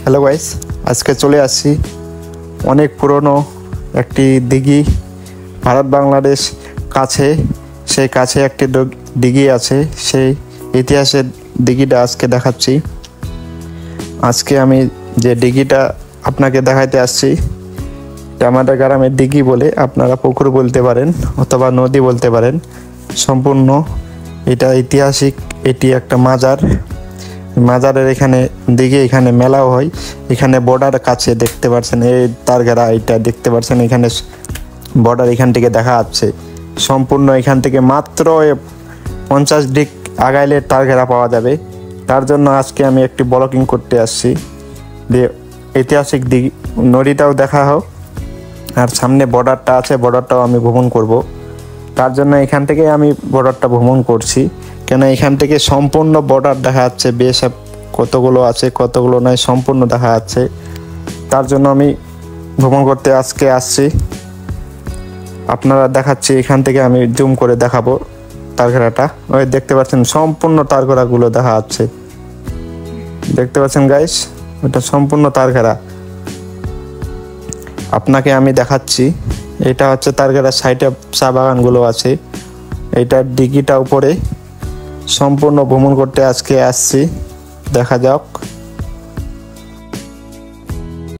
Hello guys, আজকে চলে আসছি অনেক পুরনো একটি দিঘি, ভারত বাংলাদেশ কাছে, সেই কাছে একটি দিঘি আছে, সেই ইতিহাসের দিঘিটা আজকে দেখাচ্ছি। আজকে আমি যে দিঘিটা আপনাকে দেখাইতে আসছি আমাদের গ্রামের দিঘি বলে, আপনারা পুকুর বলতে পারেন অথবা নদী বলতে পারেন। সম্পূর্ণ এটা ঐতিহাসিক, এটি একটা মাজারের এখানে দিঘি, এখানে মেলাও হয়। এখানে বর্ডার কাছে দেখতে পাচ্ছেন, এই তার ঘেরা এটা দেখতে পাচ্ছেন, এখানে বর্ডার এখান থেকে দেখা যাচ্ছে। সম্পূর্ণ এখান থেকে মাত্র 50 ডিগ্রি আগাইলে তার ঘেরা পাওয়া যাবে। তার জন্য আজকে আমি একটি ব্লগিং করতে আসছি, যে ঐতিহাসিক দিঘি নদীটাও দেখা হোক, আর সামনে বর্ডারটা আছে, বর্ডারটাও আমি ভ্রমণ করব। তার জন্য এখান থেকে আমি বর্ডারটা ভ্রমণ করছি, কেন এখান থেকে সম্পূর্ণ বর্ডার দেখা যাচ্ছে, বেশ কতগুলো আছে কতগুলো নয়, সম্পূর্ণ দেখা যাচ্ছে। তার জন্য আমি ভ্রমণ করতে আজকে আসছি। আপনারা দেখাচ্ছি, এখান থেকে আমি জুম করে দেখাবো তারঘেরাটা। ওই দেখতে পাচ্ছেন সম্পূর্ণ তারঘেরাগুলো দেখা যাচ্ছে, দেখতে পাচ্ছেন গাইস, ওটা সম্পূর্ণ তারঘেরা। আপনাকে আমি দেখাচ্ছি, এটা হচ্ছে তারঘেরার সাইডে চা বাগানগুলো আছে। এইটার দিঘিটা উপরে সম্পূর্ণ ভ্রমণ করতে আজকে আসছি, দেখা যাক।